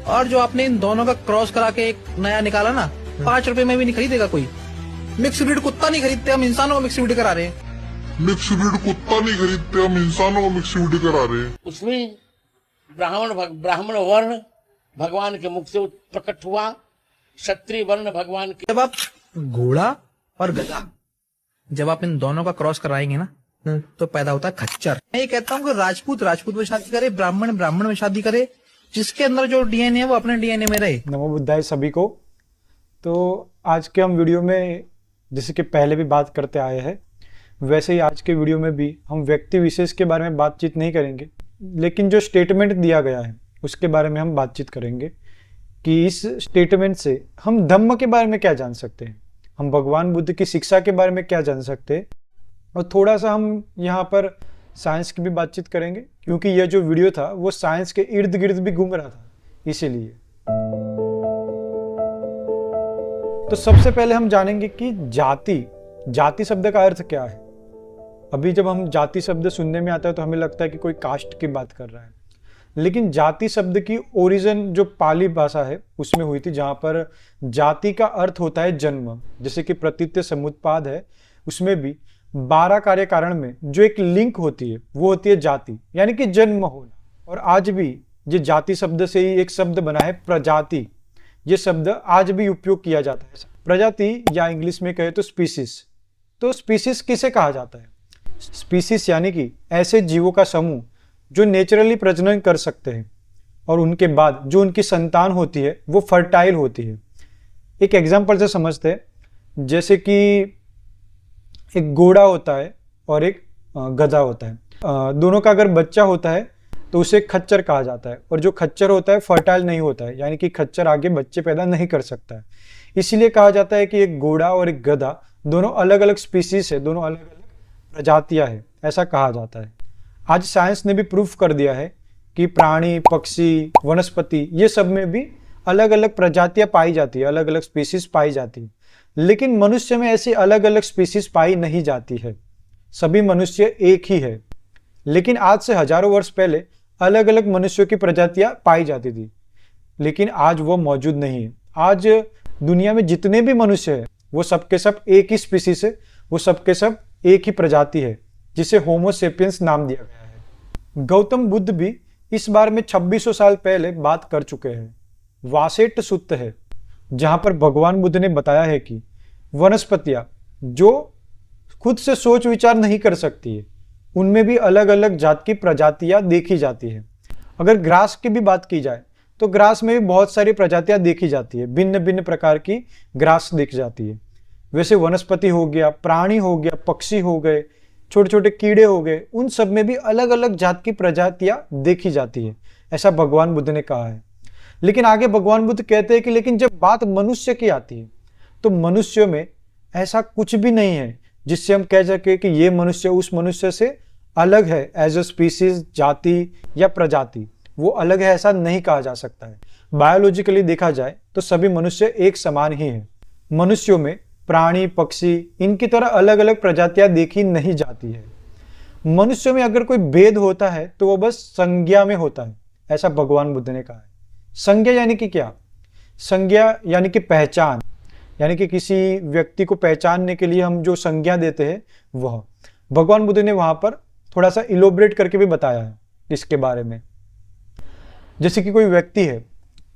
और जो आपने इन दोनों का क्रॉस करा के एक नया निकाला ना, 5 रुपए में भी नहीं खरीदेगा कोई। मिक्स ब्रीड कुत्ता नहीं खरीदते, हम इंसानों को मिक्स ब्रीड करा रहे हैं। मिक्स ब्रीड कुत्ता नहीं खरीदते, हम इंसानों को मिक्स ब्रीड करा रहे हैं। उसमें ब्राह्मण वर्ण भगवान के मुख से प्रकट हुआ, क्षत्रिय वर्ण भगवान के। जब आप घोड़ा और गधा, जब आप इन दोनों का क्रॉस कराएंगे ना, तो पैदा होता है खच्चर। मैं ये कहता हूँ कि राजपूत राजपूत में शादी करे, ब्राह्मण ब्राह्मण में शादी करे, जिसके अंदर जो डीएनए है वो अपने डीएनए में रहे। नमो बुद्धाय सभी को। तो आज के हम वीडियो में जैसे कि पहले भी बात करते आए हैं, वैसे ही आज के वीडियो में भी हम व्यक्ति विशेष के बारे में बातचीत नहीं करेंगे, लेकिन जो स्टेटमेंट दिया गया है उसके बारे में हम बातचीत करेंगे कि इस स्टेटमेंट से हम धम्म के बारे में क्या जान सकते हैं, हम भगवान बुद्ध की शिक्षा के बारे में क्या जान सकते हैं, और थोड़ा सा हम यहाँ पर साइंस की भी बातचीत करेंगे, क्योंकि यह जो वीडियो था वो साइंस के इर्द गिर्द भी घूम रहा था, इसीलिए। तो सबसे पहले हम जानेंगे कि जाति शब्द का अर्थ क्या है। अभी जब हम जाति शब्द सुनने में आता है तो हमें लगता है कि कोई कास्ट की बात कर रहा है, लेकिन जाति शब्द की ओरिजिन जो पाली भाषा है उसमें हुई थी, जहां पर जाति का अर्थ होता है जन्म। जैसे कि प्रतीत्य समुत्पाद है, उसमें भी 12 कार्य कारण में जो एक लिंक होती है वो होती है जाति, यानी कि जन्म होना। और आज भी ये जाति शब्द से ही एक शब्द बना है प्रजाति। ये शब्द आज भी उपयोग किया जाता है, प्रजाति, या इंग्लिश में कहे तो स्पीसीज। तो स्पीसीज किसे कहा जाता है? स्पीसीज यानी कि ऐसे जीवों का समूह जो नेचुरली प्रजनन कर सकते हैं और उनके बाद जो उनकी संतान होती है वो फर्टाइल होती है। एक एग्जाम्पल से समझते हैं, जैसे कि एक घोड़ा होता है और एक गधा होता है। दोनों का अगर बच्चा होता है तो उसे खच्चर कहा जाता है, और जो खच्चर होता है फर्टाइल नहीं होता है, यानी कि खच्चर आगे बच्चे पैदा नहीं कर सकता है। इसीलिए कहा जाता है कि एक घोड़ा और एक गधा दोनों अलग अलग स्पीसीज है, दोनों अलग अलग प्रजातियां है, ऐसा कहा जाता है। आज साइंस ने भी प्रूफ कर दिया है कि प्राणी, पक्षी, वनस्पति, ये सब में भी अलग अलग प्रजातियां पाई जाती है, अलग अलग स्पीसीज पाई जाती है। लेकिन मनुष्य में ऐसी अलग अलग स्पीसीज पाई नहीं जाती है, सभी मनुष्य एक ही है। लेकिन आज से हजारों वर्ष पहले अलग अलग मनुष्यों की प्रजातियां पाई जाती थी, लेकिन आज वो मौजूद नहीं है। आज दुनिया में जितने भी मनुष्य हैं वो सबके सब एक ही स्पीसीज है, वो सबके सब एक ही प्रजाति है, जिसे होमो सेपियंस नाम दिया गया है। गौतम बुद्ध भी इस बारे में 2600 साल पहले बात कर चुके हैं। वासेट सूत्र है जहां पर भगवान बुद्ध ने बताया है कि वनस्पतियां जो खुद से सोच विचार नहीं कर सकती है, उनमें भी अलग अलग जात की प्रजातियां देखी जाती है। अगर ग्रास की भी बात की जाए तो ग्रास में भी बहुत सारी प्रजातियां देखी जाती है, भिन्न भिन्न प्रकार की ग्रास देखी जाती है। वैसे वनस्पति हो गया, प्राणी हो गया, पक्षी हो गए, छोटे छोटे कीड़े हो गए, उन सब में भी अलग अलग जात की प्रजातियां देखी जाती है, ऐसा भगवान बुद्ध ने कहा है। लेकिन आगे भगवान बुद्ध कहते हैं कि लेकिन जब बात मनुष्य की आती है तो मनुष्य में ऐसा कुछ भी नहीं है जिससे हम कह सके कि ये मनुष्य उस मनुष्य से अलग है, एज अ स्पीसीज, जाति या प्रजाति वो अलग है, ऐसा नहीं कहा जा सकता है। बायोलॉजिकली देखा जाए तो सभी मनुष्य एक समान ही है। मनुष्यों में प्राणी, पक्षी, इनकी तरह अलग अलग प्रजातियां देखी नहीं जाती है। मनुष्य में अगर कोई भेद होता है तो वो बस संज्ञा में होता है, ऐसा भगवान बुद्ध ने कहा है। संज्ञा यानी कि क्या? संज्ञा यानी कि पहचान, यानी कि किसी व्यक्ति को पहचानने के लिए हम जो संज्ञा देते हैं वह। भगवान बुद्ध ने वहां पर थोड़ा सा इलोबरेट करके भी बताया है इसके बारे में। जैसे कि कोई व्यक्ति है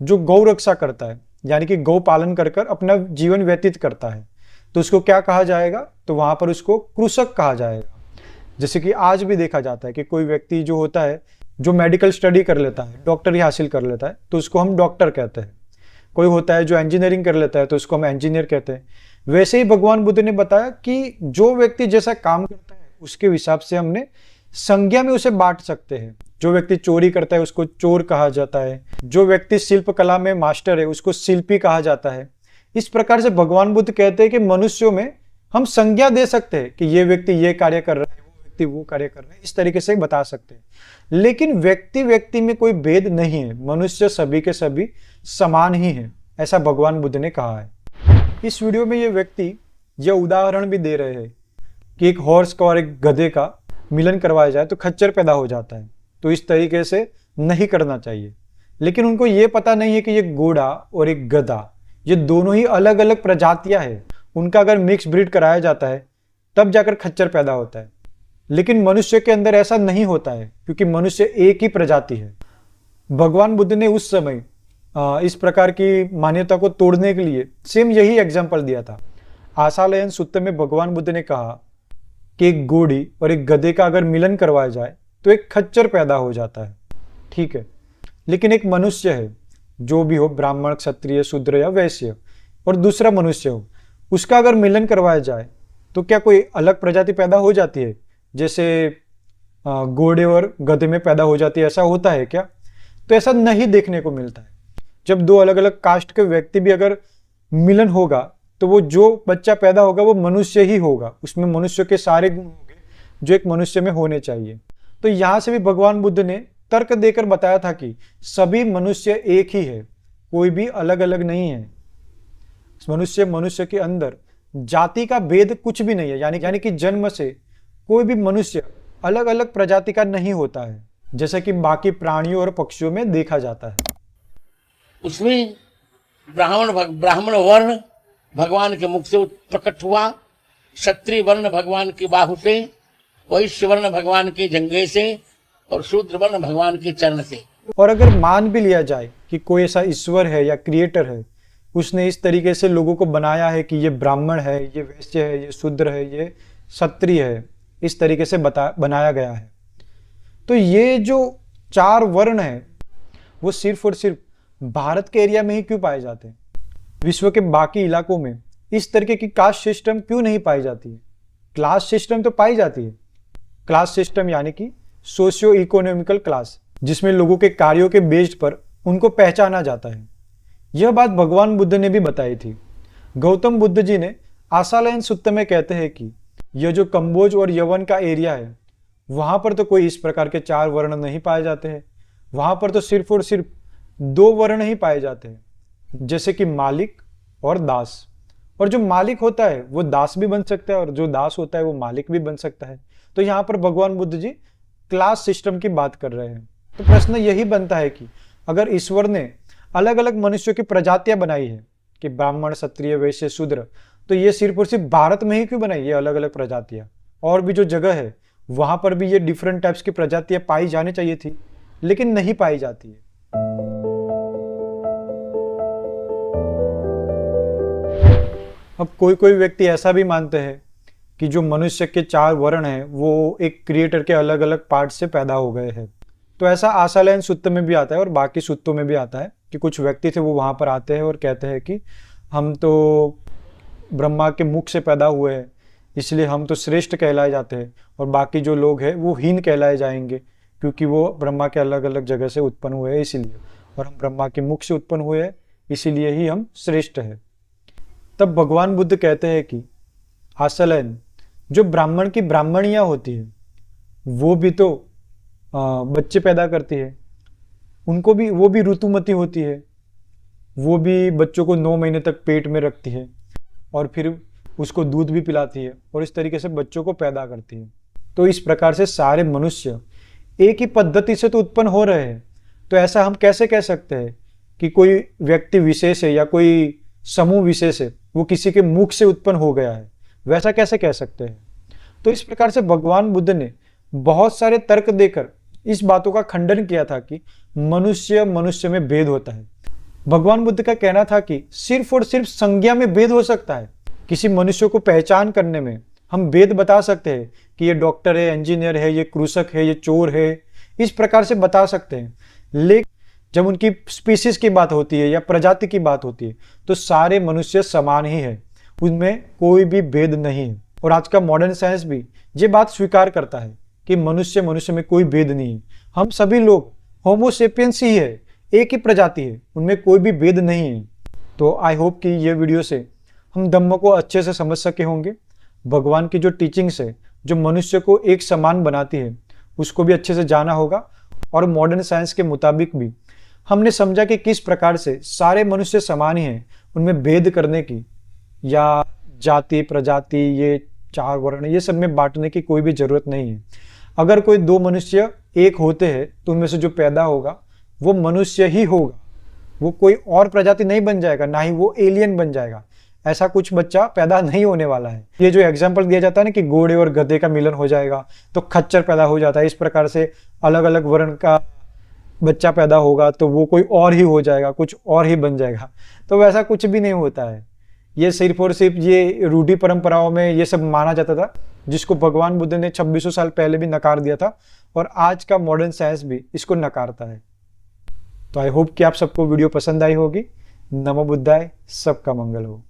जो गौ रक्षा करता है, यानी कि गौ पालन कर कर अपना जीवन व्यतीत करता है, तो उसको क्या कहा जाएगा? तो वहां पर उसको कृषक कहा जाएगा। जैसे कि आज भी देखा जाता है कि कोई व्यक्ति जो होता है जो मेडिकल स्टडी कर लेता है, डॉक्टरी हासिल कर लेता है, तो उसको हम डॉक्टर कहते हैं। कोई होता है जो इंजीनियरिंग कर लेता है तो उसको हम इंजीनियर कहते हैं। वैसे ही भगवान बुद्ध ने बताया कि जो व्यक्ति जैसा काम करता है उसके हिसाब से हमने संज्ञा में उसे बांट सकते हैं। जो व्यक्ति चोरी करता है उसको चोर कहा जाता है, जो व्यक्ति शिल्प कला में मास्टर है उसको शिल्पी कहा जाता है। इस प्रकार से भगवान बुद्ध कहते हैं कि मनुष्यों में हम संज्ञा दे सकते हैं कि ये व्यक्ति ये कार्य कर रहा है, वो व्यक्ति वो कार्य कर रहा है, इस तरीके से बता सकते हैं। लेकिन व्यक्ति व्यक्ति में कोई भेद नहीं है, मनुष्य सभी के सभी समान ही है, ऐसा भगवान बुद्ध ने कहा है। इस वीडियो में ये व्यक्ति यह उदाहरण भी दे रहे हैं कि एक हॉर्स का और एक गधे का मिलन करवाया जाए तो खच्चर पैदा हो जाता है, तो इस तरीके से नहीं करना चाहिए। लेकिन उनको ये पता नहीं है कि ये घोड़ा और एक गधा ये दोनों ही अलग अलग प्रजातियां हैं। उनका अगर मिक्स ब्रीड कराया जाता है तब जाकर खच्चर पैदा होता है। लेकिन मनुष्य के अंदर ऐसा नहीं होता है क्योंकि मनुष्य एक ही प्रजाति है। भगवान बुद्ध ने उस समय इस प्रकार की मान्यता को तोड़ने के लिए सेम यही एग्जाम्पल दिया था। आशालयन सूत्र में भगवान बुद्ध ने कहा कि एक घोड़ी और एक गधे का अगर मिलन करवाया जाए तो एक खच्चर पैदा हो जाता है, ठीक है। लेकिन एक मनुष्य है, जो भी हो, ब्राह्मण, क्षत्रिय, शूद्र या वैश्य, और दूसरा मनुष्य हो, उसका अगर मिलन करवाया जाए तो क्या कोई अलग प्रजाति पैदा हो जाती है जैसे घोड़े और गधे में पैदा हो जाती है? ऐसा होता है क्या? तो ऐसा नहीं देखने को मिलता है। जब दो अलग अलग कास्ट के व्यक्ति भी अगर मिलन होगा तो वो जो बच्चा पैदा होगा वो मनुष्य ही होगा, उसमें मनुष्य के सारे गुण होंगे जो एक मनुष्य में होने चाहिए। तो यहां से भी भगवान बुद्ध ने तर्क देकर बताया था कि सभी मनुष्य एक ही है, कोई भी अलग अलग नहीं है। मनुष्य के अंदर जाति का भेद कुछ भी नहीं है, यानी कि जन्म से कोई भी मनुष्य अलग अलग प्रजाति का नहीं होता है, जैसे कि बाकी प्राणियों और पक्षियों में देखा जाता है। उसमें ब्राह्मण वर्ण भगवान के मुख से प्रकट हुआ, क्षत्रिय वर्ण भगवान की बाहु से, वैश्य वर्ण भगवान के जंघे से, और शूद्र वर्ण भगवान के चरण से। और अगर मान भी लिया जाए कि कोई ऐसा ईश्वर है या क्रिएटर है, उसने इस तरीके से लोगों को बनाया है कि ये ब्राह्मण है, ये वैश्य है, ये शूद्र है, ये क्षत्रिय है, इस तरीके से बनाया गया है, तो ये जो 4 वर्ण है वो सिर्फ और सिर्फ भारत के एरिया में ही क्यों पाए जाते हैं? विश्व के बाकी इलाकों में इस तरीके की कास्ट सिस्टम क्यों नहीं पाई जाती है? क्लास सिस्टम तो पाई जाती है। क्लास सिस्टम यानी कि सोशियो इकोनॉमिकल क्लास, जिसमें लोगों के कार्यों के बेस्ड पर उनको पहचाना जाता है। यह बात भगवान बुद्ध ने भी बताई थी। गौतम बुद्ध जी ने आशालयन सूत्र में कहते हैं कि यह जो कंबोज और यवन का एरिया है वहां पर तो कोई इस प्रकार के 4 वर्ण नहीं पाए जाते हैं। वहां पर तो सिर्फ और सिर्फ 2 वर्ण ही पाए जाते हैं, जैसे कि मालिक और दास। और जो मालिक होता है वो दास भी बन सकता है और जो दास होता है वो मालिक भी बन सकता है। तो यहाँ पर भगवान बुद्ध जी क्लास सिस्टम की बात कर रहे हैं। तो प्रश्न यही बनता है कि अगर ईश्वर ने अलग अलग मनुष्यों की प्रजातियां बनाई है कि ब्राह्मण, क्षत्रिय, वैश्य, शूद्र, तो ये सिर्फ और सिर्फ भारत में ही क्यों बनाई ये अलग अलग प्रजातियां? और भी जो जगह है वहां पर भी ये डिफरेंट टाइप्स की प्रजातियां पाई जानी चाहिए थी, लेकिन नहीं पाई जाती है। अब कोई कोई व्यक्ति ऐसा भी मानते हैं कि जो मनुष्य के 4 वर्ण हैं वो एक क्रिएटर के अलग अलग पार्ट से पैदा हो गए हैं। तो ऐसा आशालयन सूत्र में भी आता है और बाकी सूत्रों में भी आता है कि कुछ व्यक्ति थे वो वहां पर आते हैं और कहते हैं कि हम तो ब्रह्मा के मुख से पैदा हुए हैं, इसलिए हम तो श्रेष्ठ कहलाए जाते हैं, और बाकी जो लोग हैं वो हीन कहलाए जाएंगे क्योंकि वो ब्रह्मा के अलग अलग जगह से उत्पन्न हुए हैं इसीलिए, और हम ब्रह्मा के मुख से उत्पन्न हुए हैं इसीलिए ही हम श्रेष्ठ हैं। तब भगवान बुद्ध कहते हैं कि आशालयन, जो ब्राह्मण की ब्राह्मणियां होती है वो भी तो बच्चे पैदा करती है, उनको भी वो भी ऋतुमती होती है, वो भी बच्चों को 9 महीने तक पेट में रखती है और फिर उसको दूध भी पिलाती है और इस तरीके से बच्चों को पैदा करती है। तो इस प्रकार से सारे मनुष्य एक ही पद्धति से तो उत्पन्न हो रहे हैं। तो ऐसा हम कैसे कह सकते हैं कि कोई व्यक्ति विशेष है या कोई समूह विशेष है वो किसी के मुख से उत्पन्न हो गया है? वैसा कैसे कह सकते हैं? तो इस प्रकार से भगवान बुद्ध ने बहुत सारे तर्क देकर इस बातों का खंडन किया था कि मनुष्य में भेद होता है। भगवान बुद्ध का कहना था कि सिर्फ और सिर्फ संज्ञा में भेद हो सकता है। किसी मनुष्य को पहचान करने में हम भेद बता सकते हैं कि ये डॉक्टर है, इंजीनियर है, ये कृषक है, ये चोर है, इस प्रकार से बता सकते हैं। लेकिन जब उनकी स्पीसीज की बात होती है या प्रजाति की बात होती है तो सारे मनुष्य समान ही है, उनमें कोई भी भेद नहीं है। और आज का मॉडर्न साइंस भी ये बात स्वीकार करता है कि मनुष्य में कोई भेद नहीं है। हम सभी लोग होमोसेपियंस ही है, एक ही प्रजाति है, उनमें कोई भी भेद नहीं है। तो आई होप कि ये वीडियो से हम धम्म को अच्छे से समझ सके होंगे। भगवान की जो टीचिंग्स है जो मनुष्य को एक समान बनाती है उसको भी अच्छे से जाना होगा। और मॉडर्न साइंस के मुताबिक भी हमने समझा कि किस प्रकार से सारे मनुष्य समान ही हैं, उनमें भेद करने की या जाति, प्रजाति, ये 4 वर्ण, ये सब में बांटने की कोई भी जरूरत नहीं है। अगर कोई 2 मनुष्य एक होते हैं तो उनमें से जो पैदा होगा वो मनुष्य ही होगा, वो कोई और प्रजाति नहीं बन जाएगा, ना ही वो एलियन बन जाएगा। ऐसा कुछ बच्चा पैदा नहीं होने वाला है। ये जो एग्जाम्पल दिया जाता है ना कि घोड़े और गधे का मिलन हो जाएगा तो खच्चर पैदा हो जाता है, इस प्रकार से अलग अलग वर्ण का बच्चा पैदा होगा तो वो कोई और ही हो जाएगा, कुछ और ही बन जाएगा, तो वैसा कुछ भी नहीं होता है। ये सिर्फ और सिर्फ ये रूढ़ी परंपराओं में ये सब माना जाता था, जिसको भगवान बुद्ध ने 2600 साल पहले भी नकार दिया था और आज का मॉडर्न साइंस भी इसको नकारता है। तो आई होप कि आप सबको वीडियो पसंद आई होगी। नमो बुद्धाय, सबका मंगल हो।